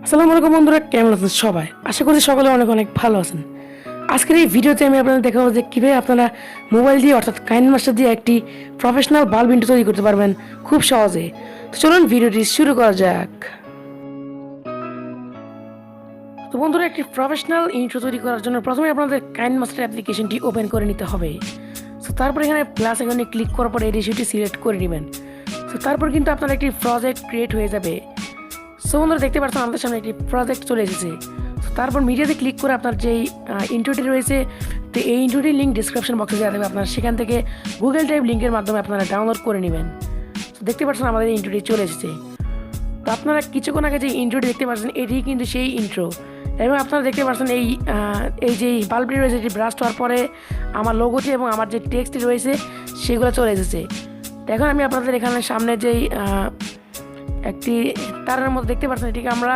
আসসালামু আলাইকুম বন্ধুরা, কেমন আছেন সবাই? আশা করি সকলে অনেক অনেক ভালো আছেন। আজকের এই ভিডিওতে আমি আপনাদের দেখাবো যে কীভাবে আপনারা মোবাইল দিয়ে অর্থাৎ কাইনমাস্টার দিয়ে একটি প্রফেশনাল বাল্ব ইন্ট্রো তৈরি করতে পারবেন খুব সহজে। তো চলুন ভিডিওটি শুরু করা যাক। তো বন্ধুরা, একটি প্রফেশনাল ইন্ট্রো তৈরি করার জন্য প্রথমে আপনাদের কাইনমাস্টার অ্যাপ্লিকেশনটি ওপেন করে নিতে হবে। তো তারপর এখানে প্লাস আইকনে ক্লিক করার পর এই রেশিওটি সিলেক্ট করে নেবেন। তো তারপর কিন্তু আপনার একটি প্রজেক্ট ক্রিয়েট হয়ে যাবে। সো বন্ধুরা, দেখতে পাচ্ছেন আমাদের সামনে একটি প্রজেক্ট চলে এসেছে। তারপর মিডিয়াতে ক্লিক করে আপনার যেই ইন্ট্রোটি রয়েছে, তো এই ইন্ট্রোটির লিঙ্ক ডিসক্রিপশন বক্সে দেওয়া থাকবে। আপনার সেখান থেকে গুগল ড্রাইভ লিঙ্কের মাধ্যমে আপনারা ডাউনলোড করে নেবেন। তো দেখতে পাচ্ছেন আমাদের ইন্ট্রোটি চলে এসেছে। তো আপনারা কিছুক্ষণ আগে যে ইন্ট্রোটি দেখতে পাচ্ছেন এটি কিন্তু সেই ইন্ট্রো, এবং আপনারা দেখতে পাচ্ছেন এই যে বাল্বটি রয়েছে এটি ব্রাস্ট হওয়ার পরে আমার লোগোটি এবং আমার যে টেক্সটটি রয়েছে সেগুলো চলে এসেছে। তো এখন আমি আপনাদের এখানে সামনে যেই একটি তারের মধ্যে দেখতে পাচ্ছেন এটিকে আমরা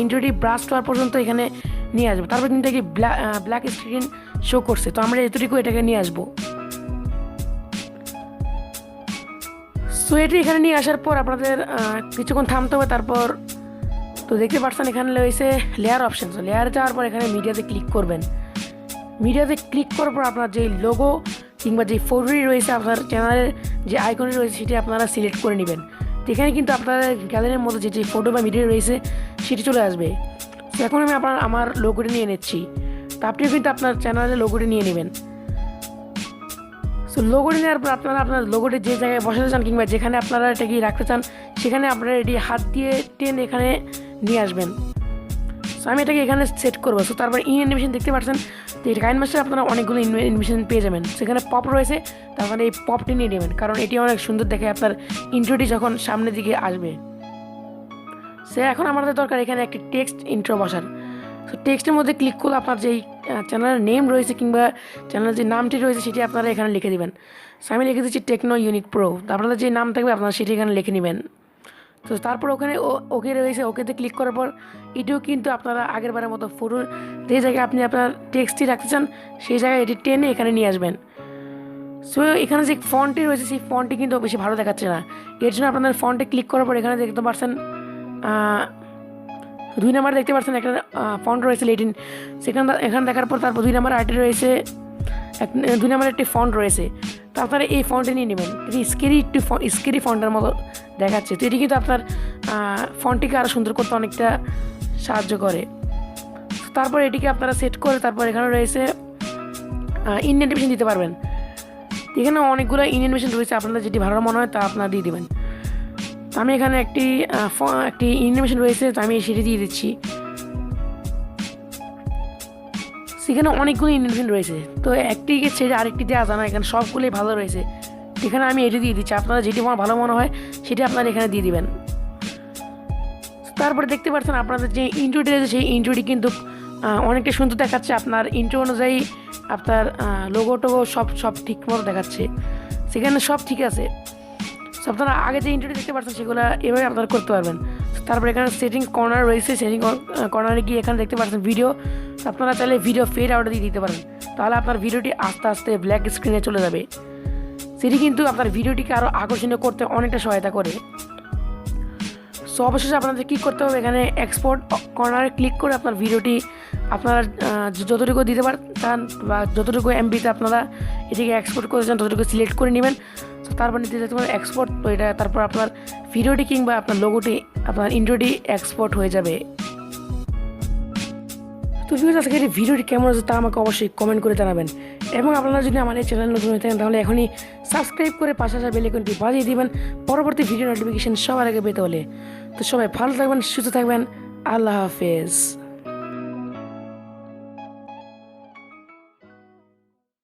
ইন্ট্রোটি ব্রাস্ট হওয়ার পর্যন্ত এখানে নিয়ে আসবো। তারপর কিন্তু একটি ব্ল্যাক স্ক্রিন শো করছে, তো আমরা এতটুকু এটাকে নিয়ে আসবো। সো এটি এখানে নিয়ে আসার পর আপনাদের কিছুক্ষণ থামতে হবে। তারপর তো দেখতে পাচ্ছেন এখানে রয়েছে লেয়ার অপশন। তো লেয়ারে যাওয়ার পর এখানে মিডিয়াতে ক্লিক করবেন। মিডিয়াতে ক্লিক করার পর আপনার যে লোগো কিংবা যে ফটোটি রয়েছে আপনার চ্যানেলের যে আইকনটি রয়েছে সেটি আপনারা সিলেক্ট করে নেবেন। তো এখানে কিন্তু আপনাদের গ্যালারির মধ্যে যে ফটো বা ভিডিও রয়েছে সেটি চলে আসবে। তো এখন আমি আমার লোগোটি নিয়ে নিচ্ছি। তো আপনিও কিন্তু আপনার চ্যানেলের লোগোটি নিয়ে নেবেন। সো লোগোটি নেওয়ার পর আপনারা আপনার লোগোটি যে জায়গায় বসাতে চান কিংবা যেখানে আপনারা এটাকে রাখতে চান সেখানে আপনারা এটি হাত দিয়ে টেনে এখানে নিয়ে আসবেন। সো আমি এটাকে এখানে সেট করবো। সো তারপর অ্যানিমেশন দেখতে পাচ্ছেন। তো এই কাইনমাস্টারে আপনারা অনেকগুলো অ্যানিমেশন পেয়ে যাবেন। সেখানে পপ রয়েছে, তারপরে এই পপটি নিয়ে নেবেন, কারণ এটি অনেক সুন্দর দেখে আপনার ইন্ট্রোটি যখন সামনের দিকে আসবে। সে এখন আমাদের দরকার এখানে একটি টেক্সট ইন্ট্রো বসার। তো টেক্সটের মধ্যে ক্লিক করলে আপনার যেই চ্যানেলের নেম রয়েছে কিংবা চ্যানেলের যে নামটি রয়েছে সেটি আপনারা এখানে লিখে দেবেন। সো আমি লিখে দিচ্ছি টেকনো ইউনিক প্রো। তো আপনাদের যে নাম থাকবে আপনারা সেটি এখানে লিখে নেবেন। তো তারপর ওখানে ওকে রয়েছে, ওকেতে ক্লিক করার পর এটিও কিন্তু আপনারা আগের বারের মতো ফটোর যে জায়গায় আপনি আপনার টেক্সটটি রাখতে চান সেই জায়গায় এটি টেনে এখানে নিয়ে আসবেন। সো এখানে যে ফন্টটি রয়েছে সেই ফন্টটি কিন্তু বেশি ভালো দেখাচ্ছে না। এর জন্য আপনাদের ফন্টে ক্লিক করার পর এখানে দেখতে পাচ্ছেন 2 নাম্বার দেখতে পাচ্ছেন একটা ফন্ট রয়েছে লেটিন। এখানে দেখার পর তারপর 2 নাম্বার আর্টে রয়েছে 2 নাম্বার একটি ফন্ট রয়েছে। তো আপনারা এই ফন্টে নিয়ে নেবেন। এটি স্কেরি ফন্টের মতো দেখাচ্ছে। তো এটি কিন্তু আপনার ফন্টটিকে আরও সুন্দর করতে অনেকটা সাহায্য করে। তারপর এটিকে আপনারা সেট করে তারপর এখানে রয়েছে ইনডেন্টেশন দিতে পারবেন। এখানে অনেকগুলো অ্যানিমেশন রয়েছে, আপনাদের যেটি ভালো মনে হয় তা আপনারা দিয়ে দেবেন। আমি এখানে একটি অ্যানিমেশন রয়েছে, তো আমি সেটি দিয়ে দিচ্ছি। সেখানে অনেকগুলো অ্যানিমেশন রয়েছে, তো একটিকে ছেড়ে আরেকটি দেওয়া যায় না, এখানে সবগুলোই ভালো রয়েছে। এখানে আমি এটি দিয়ে দিচ্ছি, আপনারা যেটি আমার ভালো মনে হয় সেটি আপনারা এখানে দিয়ে দিবেন। তারপরে দেখতে পাচ্ছেন আপনাদের যে ইন্ট্রোটি রয়েছে সেই ইন্ট্রোটি কিন্তু অনেকটা সুন্দর দেখাচ্ছে। আপনার ইন্ট্রো অনুযায়ী আপনার লোগো টোগো সব ঠিক মতো দেখাচ্ছে, সেখানে সব ঠিক আছে। সো আপনারা আগে যে ইন্ট্রোটি দেখতে পাচ্ছেন সেগুলো এভাবে আপনারা করতে পারবেন। তারপরে এখানে সেটিং কর্নার রয়েছে, সেটিং কর্নারে গিয়ে এখানে দেখতে পাচ্ছেন ভিডিও। আপনারা চাইলে ভিডিও ফেড আউট দিয়ে দিতে পারেন, তাহলে আপনার ভিডিওটি আস্তে আস্তে ব্ল্যাক স্ক্রিনে চলে যাবে। সেটি কিন্তু আপনার ভিডিওটিকে আরও আকর্ষণীয় করতে অনেকটা সহায়তা করে। সো অবশেষে আপনাদের কী করতে হবে, এখানে এক্সপোর্ট কর্নারে ক্লিক করে আপনার ভিডিওটি আপনারা যতটুকু দিতে পারেন বা যতটুকু এমবিতে আপনারা এটিকে এক্সপোর্ট করতে চান ততটুকু সিলেক্ট করে নেবেন। তো তারপর নিতে যেতে পারেন এক্সপোর্ট। তো এটা তারপর আপনার ভিডিওটি কিংবা আপনার লোগোটি আপনার ইন্ট্রোটি এক্সপোর্ট হয়ে যাবে। তো আজকে এই ভিডিওটি কেমন আছে তা আমাকে অবশ্যই কমেন্ট করে জানাবেন, এবং আপনারা যদি আমার এই চ্যানেল নতুন হয়ে থাকেন তাহলে এখনই সাবস্ক্রাইব করে পাশে আসা বেল আইকনটি বাজিয়ে দিবেন পরবর্তী ভিডিও নোটিফিকেশন সবার আগে পেতে হলে। তো সবাই ভালো থাকবেন, সুস্থ থাকবেন। আল্লাহ হাফেজ।